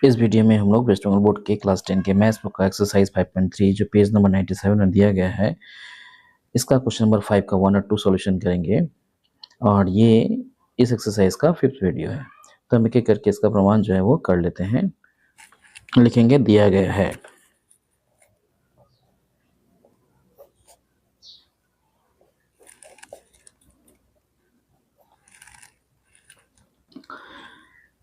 इस वीडियो में हम लोग वेस्ट बंगाल बोर्ड के क्लास 10 के मैथ्स बुक का एक्सरसाइज 5.3 जो पेज नंबर 97 में दिया गया है, इसका क्वेश्चन नंबर 5 का 1 और 2 सॉल्यूशन करेंगे और ये इस एक्सरसाइज का 5th वीडियो है। तो हम एक एक करके इसका प्रमाण जो है वो कर लेते हैं। लिखेंगे दिया गया है।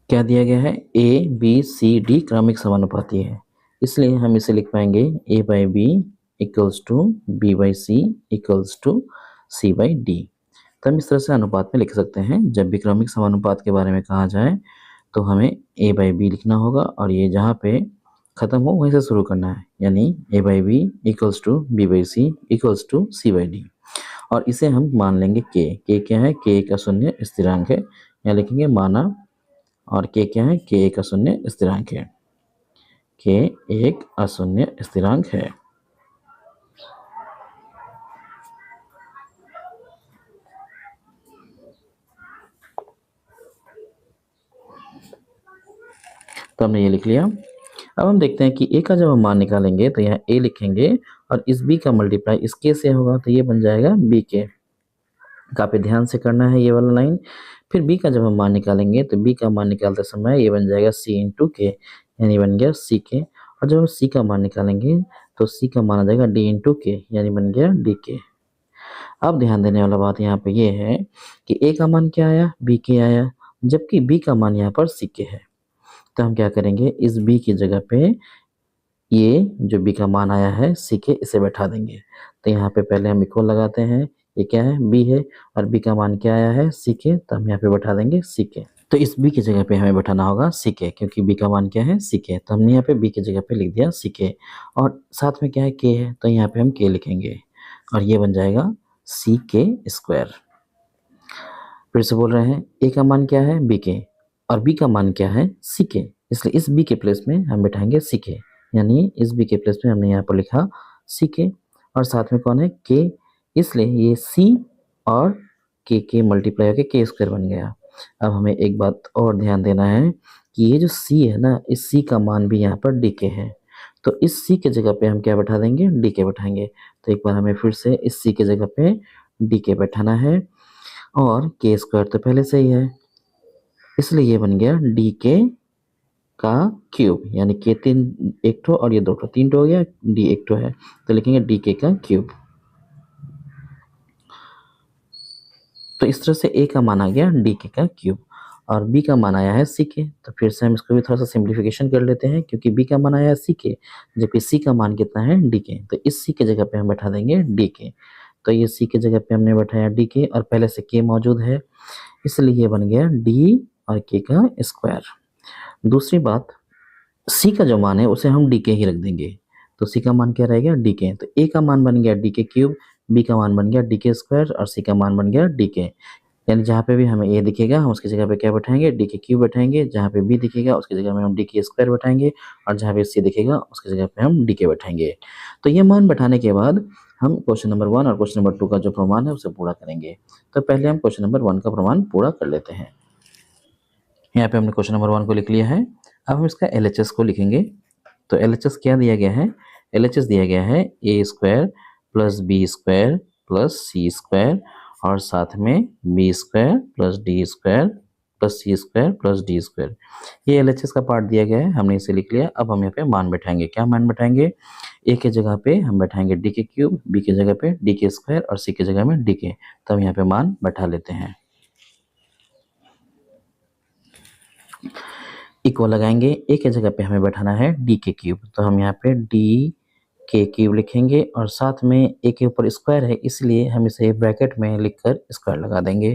क्या दिया गया है? ए बी सी डी क्रमिक समानुपाती है, इसलिए हम इसे लिख पाएंगे A by B equals to B by C equals to C by D. तो हम इस तरह से अनुपात में लिख सकते हैं। जब भी क्रमिक समानुपात के बारे में कहा जाए तो हमें ए बाई बी लिखना होगा और ये जहाँ पे ख़त्म हो वहीं से शुरू करना है, यानी A by B equals to B by C equals to C by D. और इसे हम मान लेंगे के क्या है? के एक अशून्य स्थिरांक है, यहाँ लिखेंगे माना। और के क्या है? के एक अशून्य स्थिरांक है। के एक अशून्य स्थिरांक है। तो हमने ये लिख लिया। अब हम देखते हैं कि ए का जब हम मान निकालेंगे तो यहाँ ए लिखेंगे और इस बी का मल्टीप्लाई इस के से होगा, तो ये बन जाएगा बी के। काफ़ी ध्यान से करना है ये वाला लाइन। फिर बी का जब हम मान निकालेंगे तो बी का मान निकालते समय ये बन जाएगा सी इंटू के, यानी बन गया सी के। और जब हम सी का मान निकालेंगे तो सी का मान आ जाएगा डी इंटू के, यानी बन गया डी के। अब ध्यान देने वाला बात यहाँ पे ये है कि ए का मान क्या आया? बी के आया, जबकि बी का मान यहाँ पर सी के है। तो हम क्या करेंगे, इस बी की जगह पे ये जो बी का मान आया है सी के, इसे बैठा देंगे। तो यहाँ पे पहले हम इक्वल लगाते हैं, ये क्या है? बी है, और बी का मान क्या आया है? सी के, तो हम यहाँ पे बैठा देंगे सी के। तो इस बी की जगह पे हमें बैठाना होगा सी के, क्योंकि बी का मान क्या है? सी के। तो हमने यहाँ पे बी की जगह पे लिख दिया सी के, और साथ में क्या है? के है, तो यहाँ पे हम के लिखेंगे और ये बन जाएगा सी के स्क्वायर। फिर से बोल रहे हैं, ए का मान क्या है? बी के, और बी का मान क्या है? सी के, इसलिए इस बी के प्लेस में हम बैठाएंगे सी के, यानी इस बी के प्लेस में हमने यहाँ पर लिखा सी के, और साथ में कौन है? के, इसलिए ये सी और के मल्टीप्लाई होकर के स्क्वायर बन गया। अब हमें एक बात और ध्यान देना है कि ये जो सी है ना, इस सी का मान भी यहाँ पर डी के है, तो इस सी के जगह पे हम क्या बैठा देंगे? डी के बैठाएंगे। तो एक बार हमें फिर से इस सी के जगह पे डी के बैठाना है, और के स्क्वायर तो पहले से ही है, इसलिए ये बन गया डी के का क्यूब, यानी के तीन एक ठो और ये दो ठो, तीन ठो हो गया, डी एक ठो है, तो लिखेंगे डी के का क्यूब। तो इस तरह से ए का मान आ गया डी के का क्यूब, और बी का मान आया है सी के। तो फिर से हम इसको भी थोड़ा सा सिंप्लीफिकेशन कर लेते हैं, क्योंकि बी का मान आया है सी के, जबकि सी का मान कितना है? डी के। तो इस सी के जगह पे हम बैठा देंगे डी के। तो ये सी के जगह पे हमने बैठाया डी के, और पहले से के मौजूद है, इसलिए ये बन गया डी और के का स्क्वायर। दूसरी बात, सी का जो मान है उसे हम डी के ही रख देंगे, तो सी का मान क्या रहेगा? डी के। तो ए का मान बन गया डी के क्यूब, बी का मान बन गया डी के स्क्वायर, और सी का मान बन गया डी के। यानी जहाँ पे भी हमें ए दिखेगा हम उसकी जगह पे क्या बैठाएंगे? डी के क्यूब बैठाएंगे, जहाँ पे बी दिखेगा उसकी जगह में हम डी के स्क्वायर बैठाएंगे, और जहाँ पे सी दिखेगा उसकी जगह पे हम डी के बैठाएंगे। तो ये मान बैठाने के बाद हम क्वेश्चन नंबर 1 और क्वेश्चन नंबर 2 का जो प्रमाण है उसे पूरा करेंगे। तो पहले हम क्वेश्चन नंबर 1 का प्रमाण पूरा कर लेते हैं। यहाँ पे हमने क्वेश्चन नंबर 1 को लिख लिया है। अब हम इसका LHS को लिखेंगे। तो LHS क्या दिया गया है? LHS दिया गया है A square plus B square plus C square, और साथ में B square plus D square plus C square plus D square. ये LHS का पार्ट दिया गया है, हमने इसे लिख लिया। अब हम यहाँ पे मान बैठाएंगे। क्या मान बैठाएंगे? ए के जगह पे हम बैठाएंगे डी के क्यूब, बी के जगह पे डी के स्क्वायर, और सी के जगह में डी के। तो हम यहाँ पे मान बैठा लेते हैं। इक्वल लगाएंगे, ए के जगह पे हमें बैठाना है डी के क्यूब, तो हम यहाँ पे डी के क्यूब लिखेंगे, और साथ में ए के ऊपर स्क्वायर है इसलिए हम इसे ब्रैकेट में लिखकर स्क्वायर लगा देंगे,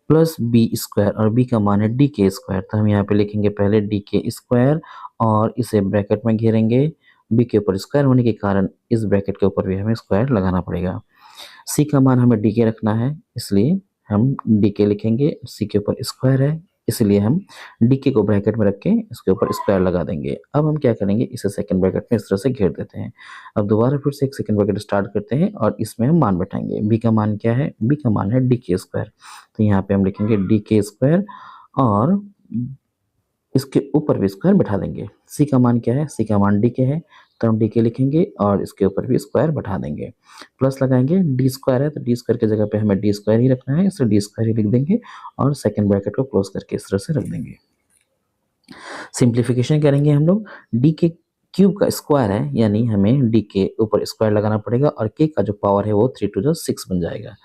प्लस बी स्क्वायर, और बी का मान है डी के स्क्वायर, तो हम यहाँ पे लिखेंगे पहले डी के स्क्वायर और इसे ब्रैकेट में घेरेंगे। बी के ऊपर स्क्वायर होने के कारण इस ब्रैकेट के ऊपर भी हमें स्क्वायर लगाना पड़ेगा। सी का मान हमें डी के रखना है, इसलिए हम डी के लिखेंगे। सी के ऊपर स्क्वायर है इसलिए हम डी के को ब्रैकेट में रख के इसके ऊपर स्क्वायर लगा देंगे। अब हम क्या करेंगे, इसे सेकंड ब्रैकेट में इस तरह से घेर देते हैं। अब दोबारा फिर से एक सेकंड ब्रैकेट स्टार्ट करते हैं और इसमें हम मान बैठाएंगे। बी का मान क्या है? बी का मान है डी के स्क्वायर, तो यहाँ पे हम लिखेंगे डी के स्क्वायर, और इसके ऊपर भी स्क्वायर बैठा देंगे। सी का मान क्या है, सी का मान डी के है, तो हम डी के लिखेंगे और इसके ऊपर भी स्क्वायर बैठा देंगे। प्लस लगाएंगे, डी स्क्वायर है तो डी स्क्वायर की जगह पे हमें डी स्क्वायर ही रखना है, इसलिए डी स्क्वायर ही लिख देंगे और सेकंड ब्रैकेट को क्लोज करके इस तरह से रख देंगे। सिंप्लीफिकेशन करेंगे हम लोग, डी के क्यूब का स्क्वायर है यानी हमें डी के ऊपर स्क्वायर लगाना पड़ेगा और के का जो पावर है वो 3 टू द 6 बन जाएगा।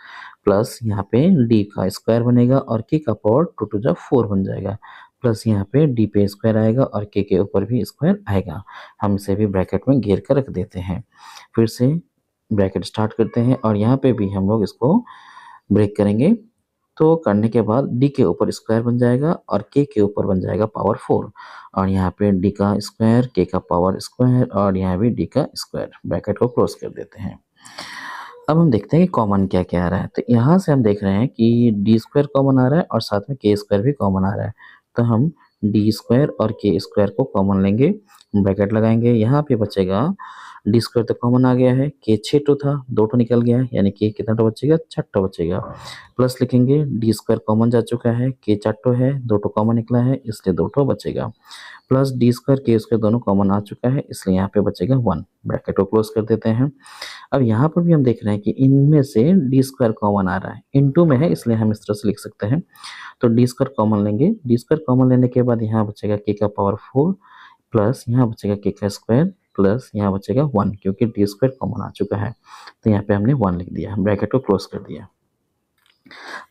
प्लस यहाँ पे डी का स्क्वायर बनेगा और के का पावर 2 टू द 4 बन जाएगा। प्लस यहाँ पे डी पे स्क्वायर आएगा और के ऊपर भी स्क्वायर आएगा। हम इसे भी ब्रैकेट में घेर कर रख देते हैं। फिर से ब्रैकेट स्टार्ट करते हैं और यहाँ पे भी हम लोग इसको ब्रेक करेंगे। तो करने के बाद डी के ऊपर स्क्वायर बन जाएगा और के ऊपर बन जाएगा पावर 4 और यहाँ पे डी का स्क्वायर, के का पावर स्क्वायर और यहाँ भी डी का स्क्वायर। ब्रैकेट को क्लोज कर देते हैं। अब हम देखते हैं कि कॉमन क्या क्या आ रहा है। तो यहाँ से हम देख रहे हैं कि डी स्क्वायर कॉमन आ रहा है और साथ में के स्क्वायर भी कॉमन आ रहा है। तो हम डी स्क्वायर और के स्क्वायर को कॉमन लेंगे, ब्रैकेट लगाएंगे। यहाँ पे बचेगा डी स्क्वायर तो कॉमन आ गया है, के 6 टो था 2 टो निकल गया है यानी कि कितना टो बचेगा, 4 टो बचेगा। प्लस लिखेंगे, डी स्क्वायर कॉमन जा चुका है, के 4 टो है 2 टो कॉमन निकला है इसलिए 2 टो बचेगा। प्लस डी स्क्वायर के स्क्वायर दोनों कॉमन आ चुका है इसलिए यहाँ पे बचेगा 1। ब्रैकेट को क्लोज कर देते हैं। अब यहाँ पर भी हम देख रहे हैं कि इनमें से डी स्क्वायर कॉमन आ रहा है, इनटू में है इसलिए हम इस तरह से लिख सकते हैं। तो डी स्क्वायर कॉमन लेंगे, डी स्क्वायर कॉमन लेने के बाद यहाँ बचेगा के का पावर 4 प्लस यहाँ बचेगा के का स्क्वायर प्लस यहाँ बचेगा 1 क्योंकि डी स्क्वायर कॉमन आ चुका है तो यहाँ पे हमने 1 लिख दिया, ब्रैकेट को क्लोज कर दिया।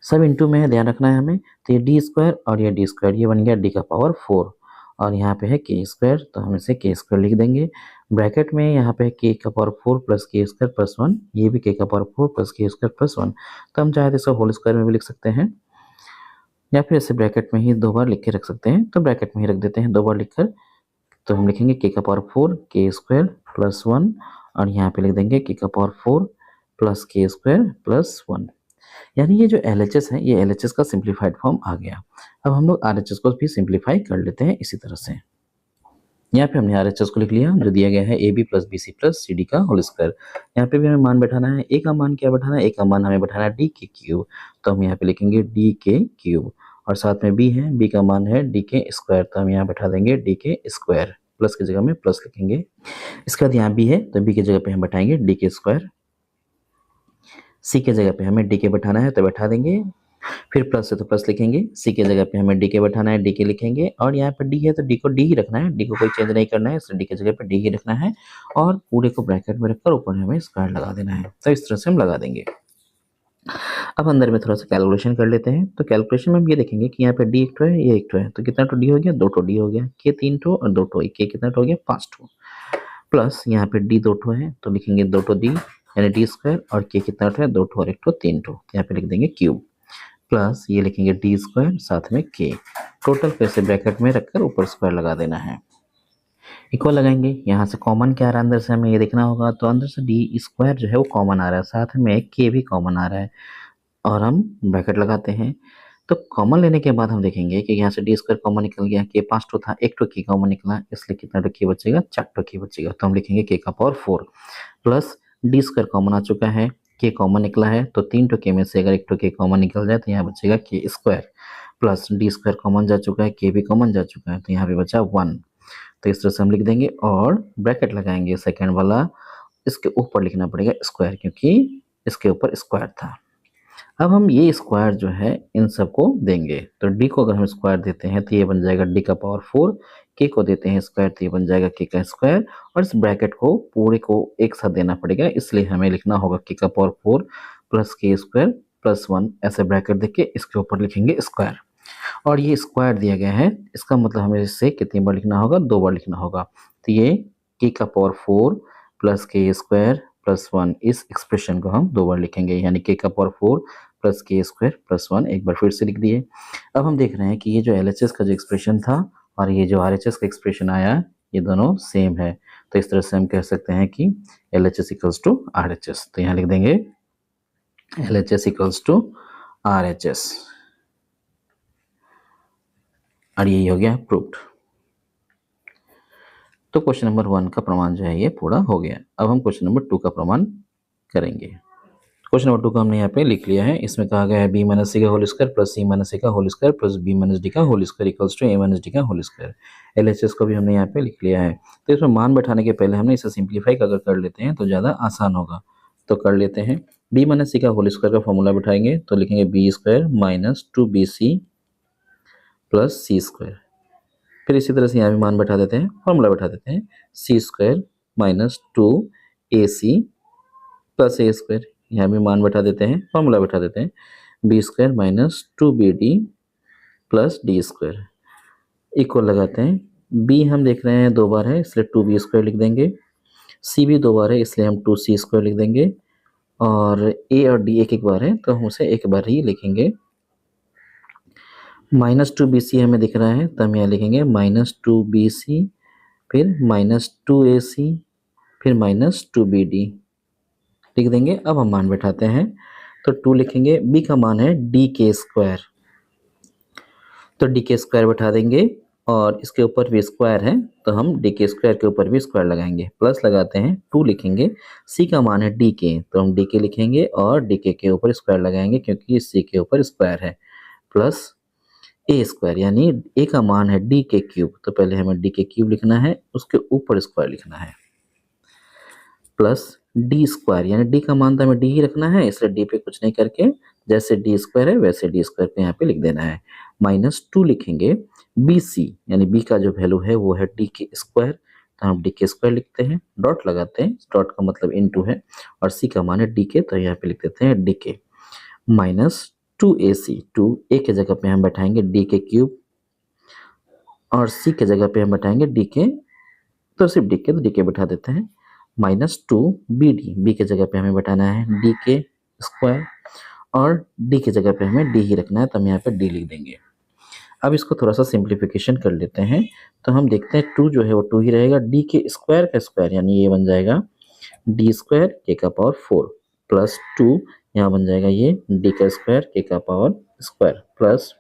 सब इंटू में है, ध्यान रखना है हमें। तो ये डी स्क्वायर और ये डी स्क्वायर, ये बन गया डी का पावर 4 और यहाँ पे है के स्क्वायर तो हम इसे के स्क्वायर लिख देंगे। ब्रैकेट में यहाँ पे के का पावर 4 प्लस के स्क्वायर प्लस 1, ये भी के का पावर 4 प्लस के स्क्वायर प्लस 1। तो हम चाहे तो इसे होल स्क्वायर में भी लिख सकते हैं या फिर इसे ब्रैकेट में ही 2 बार लिख के रख सकते हैं। तो ब्रैकेट में ही रख देते हैं 2 बार लिखकर। तो हम लिखेंगे के का पावर 4 के स्क्वायर प्लस 1 और यहाँ पे लिख देंगे के का पावर 4 प्लस के स्क्वायर प्लस 1। यानी ये जो LHS है ये LHS का सिंप्लीफाइड फॉर्म आ गया। अब हम लोग RHS को भी सिंप्लीफाई कर लेते हैं इसी तरह से। यहाँ पे हमने RHS को लिख लिया जो दिया गया है AB plus BC plus CD का होल स्क्वायर। यहाँ पे भी हमें मान बैठाना है, A का मान क्या बैठाना है, A का मान हमें बैठाना है D के क्यूब। तो हम यहाँ पे लिखेंगे D के क्यूब और साथ में B है, B का मान है D के स्क्वायर तो हम यहाँ बैठा देंगे D के स्क्वायर, प्लस की जगह में प्लस लिखेंगे। इसके बाद यहाँ B है तो B की जगह पे हम बैठाएंगे D के स्क्वायर, C के जगह पे हमें D के बैठाना है तो बैठा देंगे, फिर प्लस है तो प्लस लिखेंगे, C के जगह पे हमें D के बैठाना है D के लिखेंगे और यहाँ पे D है तो D को D ही रखना है, D को कोई चेंज नहीं करना है इसलिए D की जगह पे D ही रखना है और पूरे को ब्रैकेट में रखकर ऊपर हमें स्क्वायर लगा देना है। तो इस तरह से हम लगा देंगे। अब अंदर में थोड़ा सा कैलकुलेशन कर लेते हैं। तो कैलकुलेशन में हम ये देखेंगे कि यहाँ पे D एक ठो है, ये एक ठो है तो कितना टो D हो गया, 2 टो D हो गया, के 3 टो और 2 टो, के कितना टो हो गया 5 टो। प्लस यहाँ पे D 2 टो है तो लिखेंगे 2 टो D यानी D स्क्वायर और के कितना टो है 2 टो और 1 टो 3 टो, यहाँ पे लिख देंगे क्यूब। प्लस ये लिखेंगे डी स्क्वायर साथ में के, टोटल फिर से ब्रैकेट में रखकर ऊपर स्क्वायर लगा देना है। इक्वल लगाएंगे, यहाँ से कॉमन क्या आ रहा है अंदर से हमें ये देखना होगा। तो अंदर से डी स्क्वायर जो है वो कॉमन आ रहा है, साथ में के भी कॉमन आ रहा है और हम ब्रैकेट लगाते हैं। तो कॉमन लेने के बाद हम देखेंगे कि यहाँ से डी स्क्वायर कॉमन निकल गया, के 5 टो था 1 टो की कॉमन निकला इसलिए कितना टो की बचेगा, 4 टो की बचेगा। तो हम लिखेंगे के का power 4 plus D square common आ चुका है, के कॉमन निकला है तो 3 टो के में से अगर 1 टो के कॉमन निकल जाए तो यहाँ बचेगा के square plus D square common जा चुका है, के भी कॉमन जा चुका है तो यहाँ पे बचा 1। तो इस तरह से हम लिख देंगे और ब्रैकेट लगाएंगे सेकेंड वाला, इसके ऊपर लिखना पड़ेगा स्क्वायर क्योंकि इसके ऊपर स्क्वायर था। अब हम ये स्क्वायर जो है इन सबको देंगे। तो डी को अगर हम स्क्वायर देते हैं तो ये बन जाएगा डी का पावर 4, के को देते हैं स्क्वायर तो ये बन जाएगा के का स्क्वायर और इस ब्रैकेट को पूरे को एक साथ देना पड़ेगा इसलिए हमें लिखना होगा के का पावर 4 प्लस के स्क्वायर प्लस 1, ऐसे ब्रैकेट देके इसके ऊपर लिखेंगे स्क्वायर और ये स्क्वायर दिया गया है इसका मतलब हमें इससे कितनी बार लिखना होगा, 2 बार लिखना होगा। तो ये के का पावर 4 प्लस के स्क्वायर प्लस 1 इस एक्सप्रेशन को हम 2 बार लिखेंगे यानी के का पावर 4 प्लस के स्क्वायर प्लस 1 एक बार फिर से लिख दिए। अब हम देख रहे हैं कि ये जो LHS का जो एक्सप्रेशन था और ये जो RHS का एक्सप्रेशन आया ये दोनों सेम है। तो इस तरह से हम कह सकते हैं कि LHS इक्वल्स टू RHS। तो यहाँ लिख देंगे LHS इक्वल्स टू RHS और यही हो गया प्रूव्ड। तो क्वेश्चन नंबर 1 का प्रमाण जो है ये पूरा हो गया। अब हम क्वेश्चन नंबर 2 का प्रमाण करेंगे। क्वेश्चन नंबर 2 का हमने यहाँ पे लिख लिया है। इसमें कहा गया है बी माइनस सी का whole square plus C minus A का whole square plus B minus D का whole square equals to A minus D का होल स्क्वायर। एलएचएस को भी हमने यहाँ पे लिख लिया है। तो इसमें मान बैठाने के पहले हमने इसे सिंप्लीफाई अगर कर लेते हैं तो ज़्यादा आसान होगा, तो कर लेते हैं। बी माइनस सी का होल स्क्वायर का फॉर्मूला बैठाएंगे तो लिखेंगे B square minus 2bc plus C square. फिर इसी तरह से यहाँ भी मान बैठा देते हैं, फॉर्मूला बैठा देते हैं सी स्क्वायर माइनस 2ac प्लस ए स्क्वायर। यहाँ भी मान बैठा देते हैं, फॉर्मूला बैठा देते हैं b square minus 2bd plus D square equal लगाते हैं। बी हम देख रहे हैं 2 बार है इसलिए 2b स्क्वायर लिख देंगे, सी भी 2 बार है इसलिए हम 2c स्क्वायर लिख देंगे, और ए और डी एक एक बार है तो हम उसे एक बार ही लिखेंगे। माइनस 2bc हमें दिख रहा है तो हम यहाँ लिखेंगे माइनस 2bc, फिर माइनस 2ac, फिर माइनस 2bd लिख देंगे। अब हम मान बैठाते हैं तो 2 लिखेंगे, b का मान है डी के स्क्वायर तो डी के स्क्वायर बैठा देंगे, और इसके ऊपर भी स्क्वायर है तो हम डी के स्क्वायर के ऊपर भी स्क्वायर लगाएंगे, प्लस लगाते हैं 2 लिखेंगे। सी का मान है डी के तो हम डी के लिखेंगे और डी के ऊपर स्क्वायर लगाएंगे क्योंकि सी के ऊपर स्क्वायर है, प्लस ए स्क्वायर यानी ए का मान है डी के क्यूब तो पहले हमें डी के क्यूब लिखना है, उसके ऊपर स्क्वायर लिखना है, प्लस डी स्क्वायर यानी डी का मान तो हमें डी ही रखना है इसलिए डी पे कुछ नहीं करके जैसे डी स्क्वायर है वैसे डी स्क्वायर पे यहाँ पे लिख देना है। माइनस 2 लिखेंगे, बी सी यानी बी का जो वैल्यू है वो है डी के स्क्वायर तो हम डी के स्क्वायर लिखते हैं, डॉट लगाते हैं, डॉट का मतलब इनटू है, और सी का मान है डी के तो यहाँ पे लिख देते हैं डी के माइनस 2ac, 2 ए के जगह पे हम बैठाएंगे डी के क्यूब और सी के जगह पे हम बैठाएंगे डी के, तो सिर्फ डी के तो डी के बैठा देते हैं, माइनस 2bd, बी के जगह पे हमें बैठाना है डी के स्क्वायर और डी के जगह पे हमें डी ही रखना है तो हम यहाँ पे डी लिख देंगे। अब इसको थोड़ा सा सिंप्लीफिकेशन कर लेते हैं तो हम देखते हैं 2 जो है वो 2 ही रहेगा, डी के स्क्वायर का स्क्वायर यानी ये बन जाएगा डी स्क्वायर के का पावर 4 प्लस 2 यहाँ बन जाएगा ये डी का स्क्वायर के का power square plus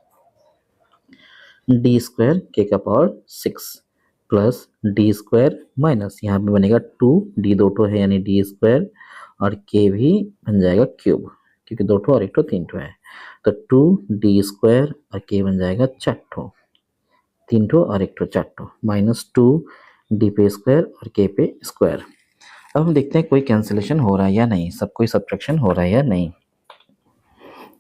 D square के का power 6 plus D square minus यहाँ पे बनेगा 2, डी 2 ठो है यानी डी स्क्वायर और के भी बन जाएगा क्यूब क्योंकि 2 ठो और 1 ठो 3 ठो है तो 2d स्क्वायर और के बन जाएगा 4 ठो, 3 ठो और 1 ठो 4 ठो माइनस 2d पे स्क्वायर और के पे स्क्वायर। अब हम देखते हैं कोई कैंसिलेशन हो रहा है या नहीं, सब कोई सब्ट्रैक्शन हो रहा है या नहीं।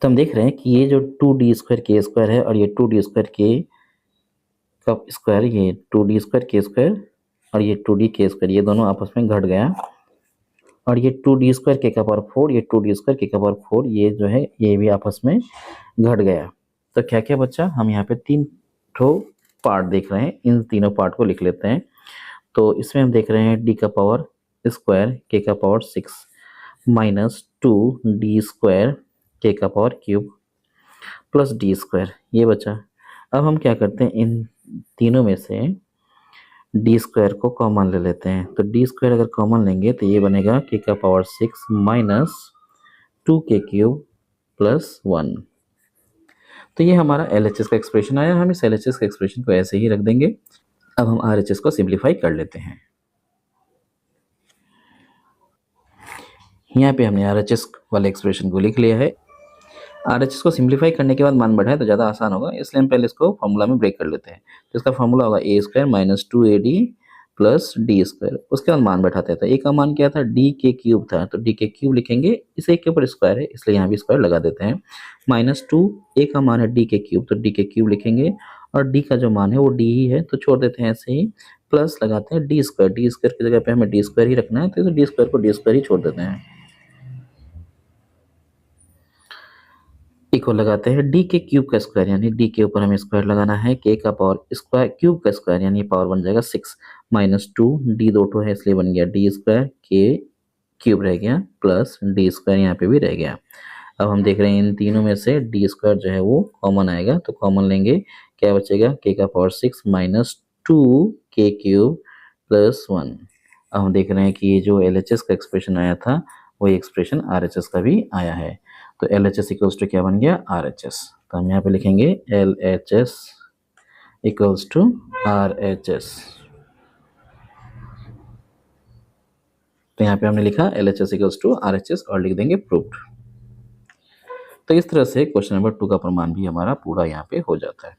तो हम देख रहे हैं कि ये जो 2d स्क्वायर के स्क्वायर है और ये 2d स्क्वायर के का स्क्वायर, ये 2d स्क्वायर के स्क्वायर और ये 2d के स्क्वायर ये दोनों आपस में घट गया, और ये 2d स्क्वायर के का पावर 4 ये 2d स्क्वायर के का पावर 4 ये जो है ये भी आपस में घट गया। तो क्या क्या बच्चा, हम यहाँ पे 3 ठो पार्ट देख रहे हैं, इन तीनों पार्ट को लिख लेते हैं। तो इसमें हम देख रहे हैं d का पावर स्क्वायर के का पावर 6 माइनस 2d स्क्वायर के का power cube plus D square ये बचा। अब हम क्या करते हैं, इन तीनों में से डी स्क्वायर को कॉमन ले लेते हैं, तो डी स्क्वायर अगर कॉमन लेंगे तो ये बनेगा के का पावर 6 माइनस 2 के क्यूब प्लस 1। तो ये हमारा एलएचएस का एक्सप्रेशन आया, हम इस एलएचएस का एक्सप्रेशन को ऐसे ही रख देंगे। अब हम आरएचएस को सिंप्लीफाई कर लेते हैं। यहाँ पे हमने आरएचएस वाले एक्सप्रेशन को लिख लिया है। आरएचएस को सिंप्लीफाई करने के बाद मान बढ़ाए तो ज़्यादा आसान होगा, इसलिए हम पहले इसको फॉर्मूला में ब्रेक कर लेते हैं। तो इसका फॉर्मूला होगा A square minus 2ad plus D square, उसके बाद मान बैठाते हैं। तो ए का मान क्या था, डी के क्यूब था तो डी के क्यूब लिखेंगे, इस एक के ऊपर स्क्वायर है इसलिए यहाँ भी स्क्वायर लगा देते हैं, माइनस 2 ए का मान है डी के क्यूब तो डी के क्यूब लिखेंगे और डी का जो मान है वो डी ही है तो छोड़ देते हैं ऐसे ही, प्लस लगाते हैं डी स्क्वायर की जगह पे हमें डी स्क्वायर ही रखना है तो डी स्क्वायर को डी स्क्वायर ही छोड़ देते हैं, इक्वल लगाते हैं डी के क्यूब का स्क्वायर यानी डी के ऊपर हमें स्क्वायर लगाना है, के का पावर स्क्वायर क्यूब का स्क्वायर यानी पावर बन जाएगा 6 माइनस 2 डी 2 ठो है इसलिए बन गया डी स्क्वायर के क्यूब रह गया प्लस डी स्क्वायर यहाँ पे भी रह गया। अब हम देख रहे हैं इन तीनों में से डी स्क्वायर जो है वो कॉमन आएगा तो कॉमन लेंगे, क्या बचेगा के का पावर 6 माइनस 2 के क्यूब प्लस 1। अब हम देख रहे हैं कि ये जो एलएचएस का एक्सप्रेशन आया था वही एक्सप्रेशन आरएचएस का भी आया है। तो LHS इक्वल्स टू क्या बन गया RHS, तो हम यहाँ पे लिखेंगे LHS इक्वल्स टू RHS। तो यहाँ पे हमने लिखा LHS इक्वल्स टू RHS और लिख देंगे प्रूव्ड। तो इस तरह से क्वेश्चन नंबर 2 का प्रमाण भी हमारा पूरा यहाँ पे हो जाता है।